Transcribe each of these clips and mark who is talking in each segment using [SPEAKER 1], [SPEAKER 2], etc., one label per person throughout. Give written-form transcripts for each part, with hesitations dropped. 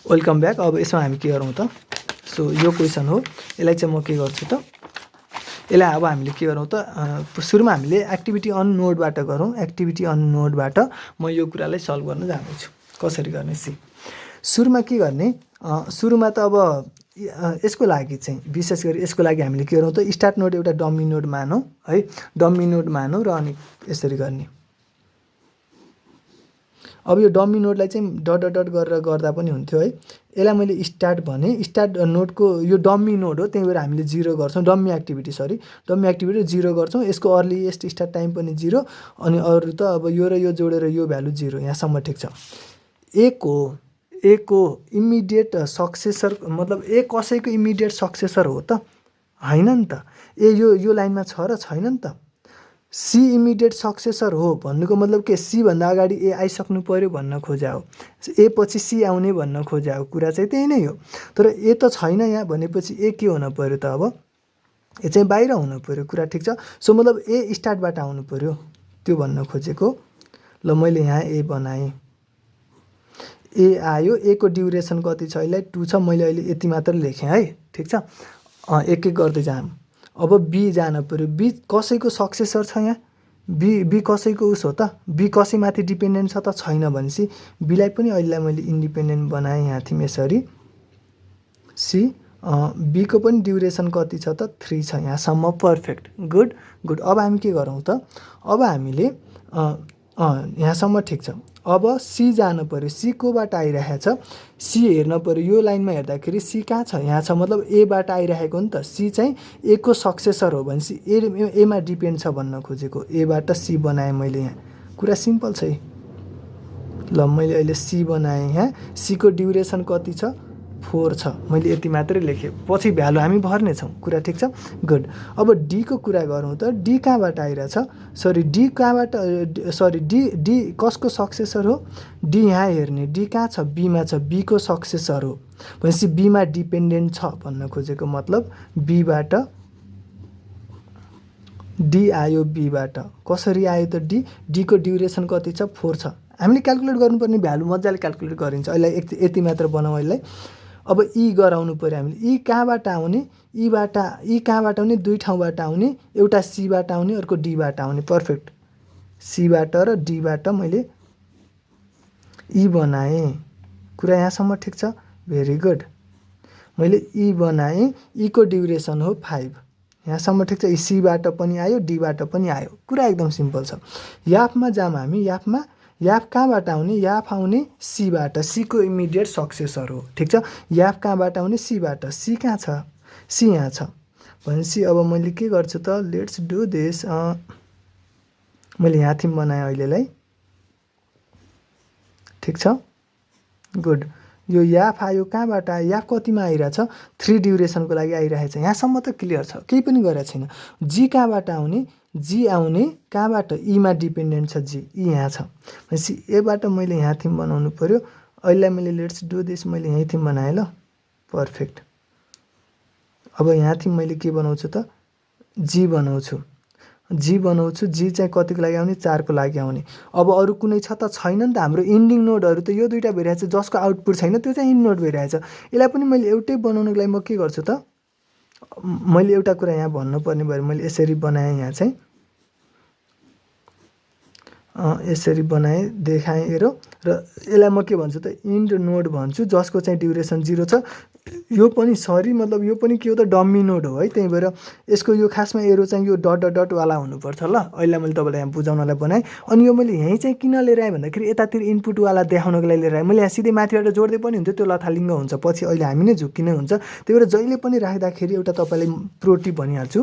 [SPEAKER 1] Welcome back. अब यसमा हामी के गरौँ त, सो यो क्वेसन हो, यसलाई चाहिँ म के गर्छु त, यसलाई अब हामीले के गरौँ त, सुरुमा हामीले एक्टिभिटी अन नोडबाट गरौँ। एक्टिभिटी अन नोडबाट म यो कुरालाई सल्भ गर्न जाँदैछु। कसरी गर्ने सी, सुरुमा के गर्ने, सुरुमा त अब यसको लागि चाहिँ विशेष गरी यसको लागि हामीले के गरौँ त, स्टार्ट नोड एउटा डम्मी नोड मानौँ है, डम्मी नोड मानौँ र अनि यसरी गर्ने। अब यो डम्मी नोडलाई चाहिँ डट डट डट गरेर गर्दा पनि हुन्थ्यो है। यसलाई मैले स्टार्ट भने, स्टार्ट नोडको यो डम्मी नोड हो, त्यही भएर हामीले 0 गर्छौँ। डम्मी एक्टिभिटी डम्मी एक्टिभिटी 0 गर्छौँ। यसको अर्लिएस्ट स्टार्ट टाइम पनि 0, अनि अरू त अब यो र यो जोडेर यो भ्यालु 0। यहाँसम्म ठिक छ। ए को इमिडिएट सक्सेसर मतलब ए कसैको इमिडिएट सक्सेसर हो त होइन नि त। ए यो लाइनमा छ र छैन नि त। सी इमिडिएट सक्सेसर हो भन्नुको मतलब के, सी भन्दा अगाडि ए आइसक्नु पर्यो भन्न खोजा हो, ए पछि सी आउने भन्न खोजा हो। कुरा चाहिँ त्यही नै हो। तर ए त छैन यहाँ भनेपछि ए के हुन पर्यो त, अब ए चाहिँ बाहिर हुनु पर्यो। कुरा ठिक छ। सो मतलब ए स्टार्टबाट आउनु पर्यो, त्यो भन्न खोजेको। ल मैले यहाँ ए बनाएँ, ए आयो। ए को ड्युरेसन कति छ, यसलाई 2 छ। मैले अहिले यति मात्र लेखेँ है, ठिक छ। एक एक गर्दै जाऊँ। अब बी जान पर्यो। बी कसैको सक्सेसर छ यहाँ, बी कसैको उस हो त, बी कसैमाथि डिपेन्डेन्ट छ त छैन भनेपछि बीलाई पनि अहिले मैले इन्डिपेन्डेन्ट बनाएँ यहाँ थिएँ यसरी। सी बीको पनि ड्युरेसन कति छ त, 3 छ। यहाँसम्म पर्फेक्ट, गुड गुड। अब हामी के गरौँ त, अब हामीले यहाँसम्म ठिक छ। अब सी जानु पर्यो। सी कोबाट आइरहेछ, सी हेर्न पर्यो। यो लाइनमा हेर्दाखेरि सी कहाँ छ, यहाँ छ। मतलब एबाट आइरहेको नि त। सी चाहिँ ए को सक्सेसर हो भनेपछि एमा डिपेन्ड छ भन्न खोजेको। एबाट सी बनाएँ मैले यहाँ। कुरा सिम्पल छ है। ल मैले अहिले सी बनाएँ यहाँ। सी को ड्युरेसन कति छ, 4 छ। मैले यति मात्रै लेखेँ, पछि भ्यालु हामी भर्नेछौँ। कुरा ठिक छ, गुड। अब डी को कुरा गरौँ त। डी कहाँबाट आइरहेछ, सरी डी कहाँबाट, सरी डी कसको सक्सेसर हो, डी यहाँ हेर्ने। डी कहाँ छ, बीमा छ। बी को सक्सेसर हो भनेपछि बीमा डिपेन्डेन्ट छ भन्न खोजेको। मतलब बीबाट डी आयो। बीबाट कसरी आयो त, डी को ड्युरेसन कति छ, 4 छ। हामीले क्यालकुलेट गर्नुपर्ने भ्यालु मजाले क्यालकुलेट गरिन्छ। अहिले यति मात्र बनाऊ यसलाई। अब ई गराउनु पर्यो हामीले। ई कहाँबाट आउने, ई कहाँबाट आउने, दुई ठाउँबाट आउने। एउटा सीबाट आउने, अर्को डीबाट आउने। पर्फेक्ट। सीबाट र डीबाट मैले ई बनाएँ। कुरा यहाँसम्म ठिक छ, भेरी गुड। मैले ई बनाएँ। ई को ड्युरेसन हो 5। यहाँसम्म ठिक छ। ई सीबाट पनि आयो, डीबाट पनि आयो। कुरा एकदम सिम्पल छ। याफमा जाम हामी। याफ कहाँबाट आउने, याफ आउने सीबाट। सी को इमिडिएट सक्सेसर हो, ठिक छ। याफ कहाँबाट आउने, सीबाट। सी कहाँ छ, सी यहाँ छ भनेपछि अब मैले के गर्छु त, लेट्स डु दिस। मैले यहाँ थिम बनाएँ अहिलेलाई, ठिक छ, गुड। यो याफ आयो, कहाँबाट आयो, याफ कतिमा आइरहेछ, 3 ड्युरेसनको लागि आइरहेछ। यहाँसम्म त क्लियर छ, केही पनि गरेको छैन। जी कहाँबाट आउने, जी आउने कहाँबाट, ईमा डिपेन्डेन्ट छ जी, ई यहाँ छ भनेपछि एबाट मैले यहाँ थिम बनाउनु पर्यो। अहिले मैले लेट्स डु दिस, मैले यहीँ थिम बनाएँ। ल पर्फेक्ट। अब यहाँ थिम मैले के बनाउँछु त, जी बनाउँछु। जी चाहिँ कतिको लागि आउने, 4 को लागि आउने। अब अरू कुनै छ त छैन नि त। हाम्रो इन्डिङ नोडहरू त यो दुईवटा भइरहेछ, जसको आउटपुट छैन त्यो चाहिँ इन्ड नोड भइरहेछ। यसलाई पनि मैले एउटै बनाउनको लागि म के गर्छु त, मैले एउटा कुरा यहाँ भन्नुपर्ने भएर मैले यसरी बनाएँ। यहाँ चाहिँ यसरी बनाएँ, देखाएँ र यसलाई म के भन्छु त, इन्ड नोड भन्छु, जसको चाहिँ ड्युरेसन 0 छ। यो पनि सरी मतलब यो पनि के हो त, डम्मी नोड हो है। त्यही भएर यसको यो खासमा एरो चाहिँ यो डट डट डटवाला हुनुपर्छ। ल अहिले मैले तपाईँलाई यहाँ बुझाउनलाई बनाएँ। अनि यो मैले यहीँ चाहिँ किन लिएर आएँ भन्दाखेरि यतातिर इनपुटवाला देखाउनको लागि लिएर आएँ। मैले यहाँ सिधै माथिबाट जोड्दै पनि हुन्थ्यो, त्यो लथालिङ्ग हुन्छ, पछि अहिले हामी नै झुक्किने हुन्छ। त्यही भएर जहिले पनि राख्दाखेरि एउटा तपाईँलाई प्रो टिप भनिहाल्छु,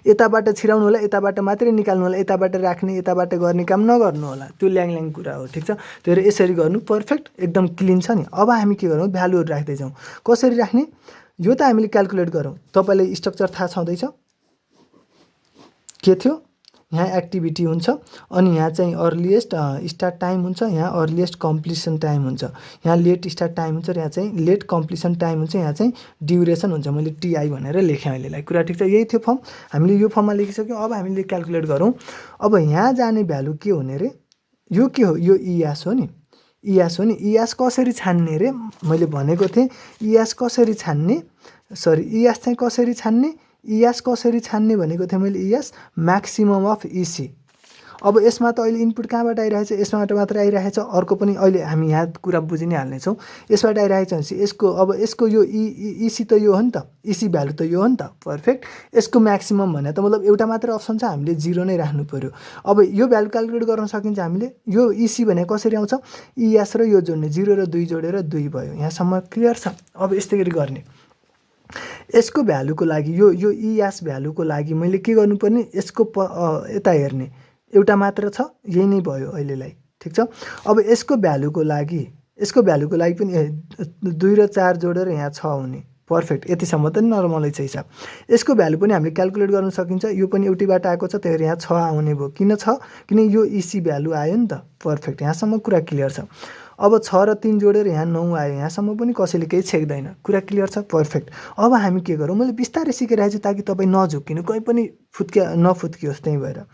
[SPEAKER 1] यताबाट छिराउनु होला, यताबाट मात्रै निकाल्नु होला। यताबाट राख्ने, यताबाट गर्ने काम नगर्नु होला, त्यो ल्याङ कुरा हो, ठिक छ। त्यही भएर यसरी गर्नु, पर्फेक्ट, एकदम क्लिन छ नि। अब हामी के गरौँ, भ्यालुहरू राख्दै जाउँ। कसरी राख्ने, यो त हामीले क्यालकुलेट गरौँ। तपाईँलाई स्ट्रक्चर थाहा छँदैछ के थियो। यहाँ एक्टिभिटी हुन्छ, अनि यहाँ चाहिँ अर्लिएस्ट स्टार्ट टाइम हुन्छ, यहाँ अर्लिएस्ट कम्प्लिसन टाइम हुन्छ, यहाँ लेट स्टार्ट टाइम हुन्छ, र यहाँ चाहिँ लेट कम्प्लिसन टाइम हुन्छ, यहाँ चाहिँ ड्युरेसन हुन्छ। मैले टिआई भनेर लेखेँ अहिलेलाई। कुरा ठिक छ, यही थियो फर्म। हामीले यो फर्ममा लेखिसक्यौँ। अब हामीले क्यालकुलेट गरौँ। अब यहाँ जाने भ्यालु के हुने रे, यो के हो, यो इएस हो नि। इयास हो नि। इयास कसरी छान्ने रे मैले भनेको थिएँ। इयास कसरी छान्ने, सरी इयास चाहिँ कसरी छान्ने, इयास कसरी छान्ने भनेको थिएँ मैले। इयास म्याक्सिमम अफ इसी। अब यसमा त अहिले इनपुट कहाँबाट आइरहेछ, यसबाट मात्र आइरहेछ। अर्को पनि अहिले हामी यहाँ कुरा बुझि नै हाल्नेछौँ। यसबाट आइरहेछ भनेपछि यसको अब यसको यो इसी त यो हो नि त, इसी भ्यालु त यो हो नि त। पर्फेक्ट। यसको म्याक्सिमम भने त मतलब एउटा मात्र अप्सन छ, हामीले 0 नै राख्नु पऱ्यो। अब यो भ्यालु क्यालकुलेट गर्न सकिन्छ हामीले। यो इसी भने कसरी आउँछ, इएस र यो जोड्ने, 0 र 2 जोडेर 2 भयो। यहाँसम्म क्लियर छ। अब यस्तै गरी गर्ने। यसको भ्यालुको लागि यो इएस भ्यालुको लागि मैले के गर्नुपर्ने, यसको यता हेर्ने, एउटा मात्र छ, यही नै भयो अहिलेलाई। ठिक छ। अब यसको भ्यालुको लागि पनि 2 र 4 जोडेर यहाँ 6 हुने। पर्फेक्ट। यतिसम्म त नर्मलै छ हिसाब। यसको भ्यालु पनि हामीले क्यालकुलेट गर्न सकिन्छ। यो पनि एउटैबाट आएको छ, त्यही भएर यहाँ 6 आउने भयो। किन 6, किन यो इसी भ्यालु आयो नि त। पर्फेक्ट। यहाँसम्म कुरा क्लियर छ। अब 6 र 3 जोडेर यहाँ 9 आयो। यहाँसम्म पनि कसैले केही छेक्दैन। कुरा क्लियर छ। पर्फेक्ट। अब हामी के गरौँ, मैले बिस्तारै सिकाइरहेको छु ताकि तपाईँ नझुक्किनु, कहीँ पनि नफुत्कियोस्। त्यही भएर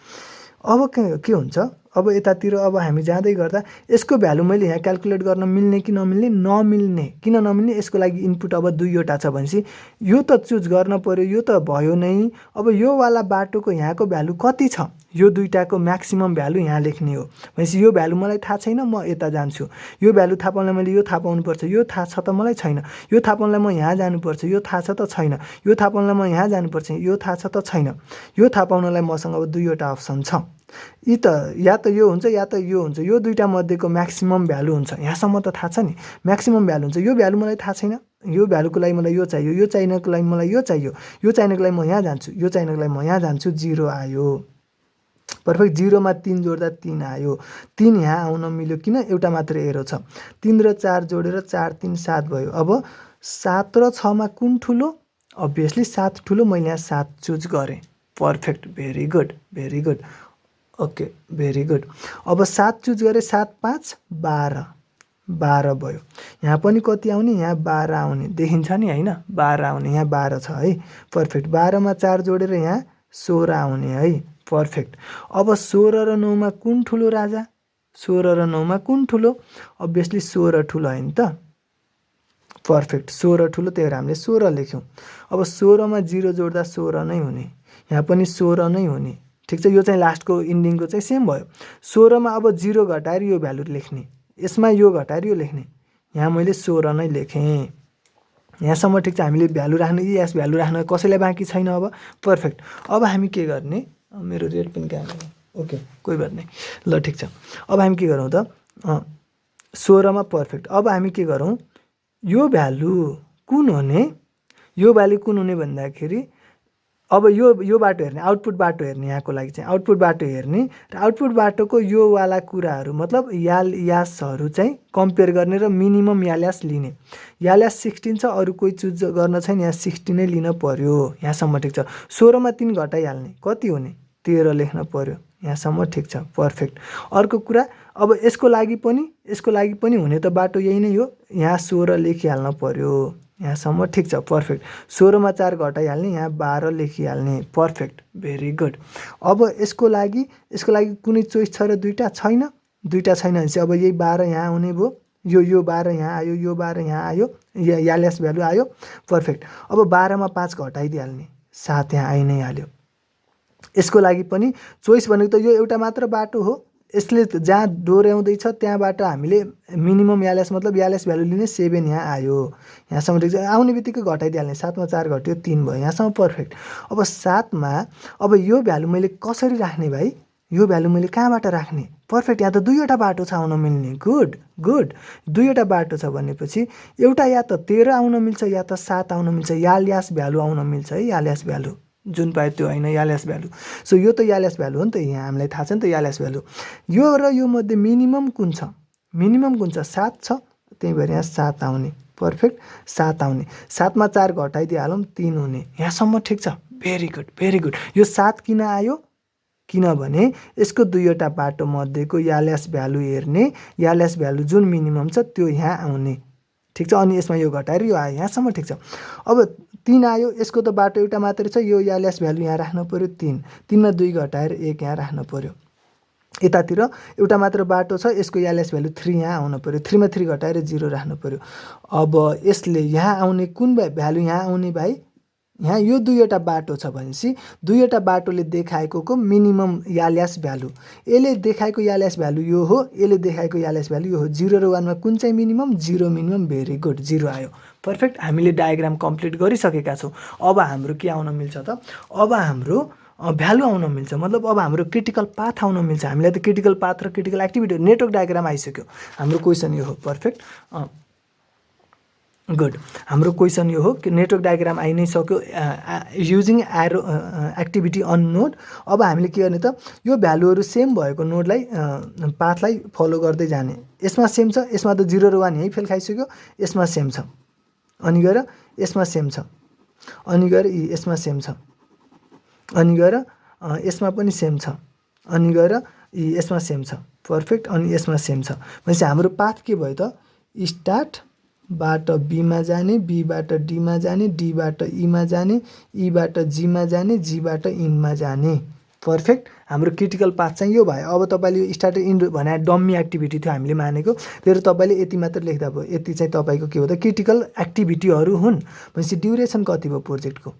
[SPEAKER 1] अब के हुन्छ, अब यतातिर अब हामी जाँदै गर्दा यसको भ्यालु मैले यहाँ क्यालकुलेट गर्न मिल्ने कि नमिल्ने, नमिल्ने। किन नमिल्ने, यसको लागि इनपुट अब 2वटा छ भनेपछि यो त चुज गर्न पर्यो, यो त भयो नै। अब यो वाला बाटोको यहाँको भ्यालु कति छ, यो दुईटाको म्याक्सिमम भ्यालु यहाँ लेख्ने हो भनेपछि यो भ्यालु मलाई थाहा छैन, म यता जान्छु। यो भ्यालु थाहा पाउनलाई मैले यो थाहा पाउनुपर्छ, यो थाहा छ त मलाई छैन। यो थाहा पाउनलाई म यहाँ जानुपर्छ, यो थाहा छ त छैन। यो थाहा पाउनलाई म यहाँ जानुपर्छ, यो थाहा छ त छैन। यो थाहा पाउनलाई मसँग अब 2वटा अप्सन छ। यी त या त यो हुन्छ या त यो हुन्छ। यो दुईटा मध्येको म्याक्सिमम भ्यालु हुन्छ। यहाँसम्म त थाहा छ नि, म्याक्सिमम भ्यालु हुन्छ। यो भ्यालु मलाई थाहा छैन, यो भ्यालुको लागि मलाई यो चाहियो, यो चाहिनको लागि मलाई यो चाहियो, यो चाहिनको लागि म यहाँ जान्छु, यो चाहिनको लागि म यहाँ जान्छु। 0 आयो। पर्फेक्ट। 0 मा 3 जोड्दा 3 आयो। 3 यहाँ आउन मिल्यो, किन एउटा मात्र एरो छ। 3 र 4 जोडेर 4 3 7 भयो। अब 7 र 6 मा कुन ठुलो, अभियसली 7 ठुलो। मैले यहाँ 7 चुज गरेँ। Perfect. Very good, very good. Okay, very good. अब 7 चुज गरेँ, 7 5 12, 12 भयो। यहाँ पनि कति आउने, यहाँ 12 आउने देखिन्छ नि होइन, 12 आउने, यहाँ 12 छ है। पर्फेक्ट। 12 मा 4 जोडेर यहाँ 16 आउने है। पर्फेक्ट। अब 16 र 9 मा कुन ठुलो राजा, 16 र 9 मा कुन ठुलो, अभियसली 16 ठुलो होइन त। पर्फेक्ट। 16 ठुलो, त्यही भएर हामीले 16 लेख्यौँ। अब 16 मा 0 जोड्दा 16 नै हुने, यहाँ पनि 16 नै हुने। ठिक छ। यो चाहिँ लास्टको इन्डिङको चाहिँ सेम भयो। 16 मा अब 0 घटाएर यो भ्यालु लेख्ने, यसमा यो घटाएर यो लेख्ने। यहाँ मैले 16 नै लेखेँ। यहाँसम्म ठिक छ। हामीले भ्यालु राख्ने, इएस भ्यालु राख्न कसैलाई बाँकी छैन अब। पर्फेक्ट। अब हामी के गर्ने, मेरो रेड पेन कहाँ गयो, ओके कोही बात नहीं। ल ठिक छ। अब हामी के गरौँ त, 16 मा पर्फेक्ट। अब हामी के गरौँ, यो भ्यालु कुन हुने, यो भ्यालु कुन हुने भन्दाखेरि अब यो बाटो हेर्ने, आउटपुट बाटो हेर्ने। यहाँको लागि चाहिँ आउटपुट बाटो हेर्ने र आउटपुट बाटोको यो वाला कुराहरू मतलब यासहरू चाहिँ कम्पेयर गर्ने र मिनिमम याल्यास लिने। याल्यास 16 छ, अरू कोही चुज गर्न छैन, यहाँ 16 नै लिन पर्यो। यहाँसम्म ठिक छ। 16 मा 3 घटाइहाल्ने, कति हुने, 13 लेख्न पर्यो। यहाँसम्म ठिक छ। पर्फेक्ट। अर्को कुरा, अब यसको लागि पनि हुने त बाटो यही नै हो, यहाँ 16 लेखिहाल्न पर्यो। यहाँसम्म ठिक छ। पर्फेक्ट। 16 मा 4 घटाइहाल्ने, यहाँ 12 लेखिहाल्ने। पर्फेक्ट। Very good. अब यसको लागि कुनै चोइस छ र दुईटा छैन, दुईटा छैन भनेपछि अब यही 12 यहाँ आउने भयो, यो 12 यहाँ आयो, यो 12 यहाँ आयो, याल्यास भ्यालु आयो। पर्फेक्ट। अब 12 मा 5 घटाइदिइहाल्ने, 7 यहाँ आइ नै हाल्यो। यसको लागि पनि चोइस भनेको त यो एउटा मात्र बाटो हो। यसले जहाँ दोहोऱ्याउँदैछ त्यहाँबाट हामीले मिनिमम याल्यास मतलब याल्यास भ्यालु लिने, 7 यहाँ आयो। यहाँसम्म ठिक छ। आउने बित्तिकै घटाइदिइहाल्ने, 7 मा 4 घट्यो 3 भयो। यहाँसम्म पर्फेक्ट। अब 7 मा अब यो भ्यालु मैले कसरी राख्ने भाइ, यो भ्यालु मैले कहाँबाट राख्ने। पर्फेक्ट। यहाँ त 2वटा बाटो छ आउन मिल्ने। Good good. 2वटा बाटो छ भनेपछि एउटा या त 13 आउन मिल्छ या त 7 आउन मिल्छ। याल्यास भ्यालु आउन मिल्छ है, याल्यास भ्यालु जुन पायो त्यो होइन, याल्यास भ्यालु। सो यो त याल्यास भ्यालु हो नि त, यहाँ हामीलाई थाहा छ नि त याल्यास भ्यालु। यो र यो मध्ये मिनिमम कुन छ, मिनिमम कुन छ, 7 छ, त्यही भएर यहाँ 7 आउने। पर्फेक्ट। 7 आउने। 7 मा 4 घटाइदिइहालौँ, 3 हुने। यहाँसम्म ठिक छ। Very good, very good. यो 7 किन आयो, किनभने यसको 2वटा बाटो मध्येको याल्यास भ्यालु हेर्ने, याल्यास भ्यालु जुन मिनिमम छ त्यो यहाँ आउने। ठिक छ। अनि यसमा यो घटाएर यो आयो। यहाँसम्म ठिक छ। अब 3 आयो, यसको त बाटो एउटा मात्रै छ, यो याल्यास भ्यालु यहाँ राख्नु पर्यो 3, 3 मा 2 घटाएर 1 यहाँ राख्नु पर्यो। यतातिर एउटा मात्र बाटो छ, यसको यालेस भ्यालु 3 यहाँ आउनु पऱ्यो, 3 मा 3 घटाएर 0 राख्नु पऱ्यो। अब यसले यहाँ आउने कुन भ्यालु यहाँ आउने भाइ, यहाँ यो दुईवटा बाटो छ भनेपछि दुईवटा बाटोले देखाएकोको मिनिमम याल्यास भ्यालु, यसले देखाएको याल्यास भ्यालु यो हो, यसले देखाएको याल्यास भ्यालु यो हो। 0 र 1 मा कुन चाहिँ मिनिमम, 0 मिनिमम, भेरी गुड, 0 आयो। पर्फेक्ट, हामीले डायग्राम कम्प्लिट गरिसकेका छौँ। अब हाम्रो के आउन मिल्छ त, अब हाम्रो भ्यालु आउन मिल्छ, मतलब अब हाम्रो क्रिटिकल पाथ आउन मिल्छ। हामीलाई त क्रिटिकल पाथ र क्रिटिकल एक्टिभिटी नेटवर्क डायग्राम आइसक्यो। हाम्रो क्वेसन यो हो। पर्फेक्ट, गुड, हाम्रो क्वेसन यो हो कि नेटवर्क डायग्राम आइ नै सक्यो using arrow activity on node. अब हामीले के गर्ने त, यो भ्यालुहरू सेम भएको नोडलाई पाथलाई फलो गर्दै जाने। यसमा सेम छ, यसमा त 0 र 1 यहीँ फेल खाइसक्यो, यसमा सेम छ, अनि गएर यसमा सेम छ, अनि गएर यसमा सेम छ, अनि गएर यसमा पनि सेम छ, अनि गएर यसमा सेम छ। पर्फेक्ट, अनि यसमा सेम छ भनेपछि हाम्रो पाथ के भयो त, स्टार्टबाट बीमा जाने, बीबाट डीमा जाने, डीबाट ईमा जाने, ईबाट जीमा जाने, जीबाट इनमा जाने। पर्फेक्ट, हाम्रो क्रिटिकल पाथ चाहिँ यो भयो। अब तपाईँले यो स्टार्ट इन भने डम्मी एक्टिभिटी थियो हामीले मानेको, फेरि तपाईँले यति मात्र लेख्दा भयो। यति चाहिँ तपाईँको के हो त, क्रिटिकल एक्टिभिटीहरू हुन् भनेपछि ड्युरेसन कति भयो प्रोजेक्टको,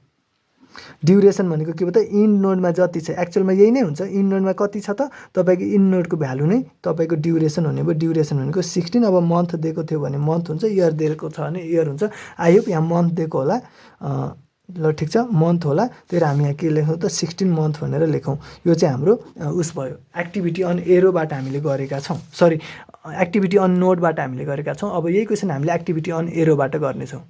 [SPEAKER 1] ड्युरेसन भनेको के भयो त, इन नोडमा जति छ एक्चुअलमा यही नै हुन्छ। इन नोडमा कति छ त, तपाईँको इन नोडको भ्यालु नै तपाईँको ड्युरेसन हुने भयो। ड्युरेसन भनेको 16। अब मन्थ दिएको थियो भने मन्थ हुन्छ, इयर दिएको छ भने इयर हुन्छ। आई होप यहाँ मन्थ दिएको होला, ल ठिक छ, मन्थ होला। त्यही हामी यहाँ के लेखौँ त, 16 मन्थ भनेर लेखौँ। यो चाहिँ हाम्रो उस भयो, एक्टिभिटी अन एरोबाट हामीले गरेका छौँ, सरी एक्टिभिटी अन नोडबाट हामीले गरेका छौँ। अब यही क्वेसन हामीले एक्टिभिटी अन एरोबाट गर्नेछौँ।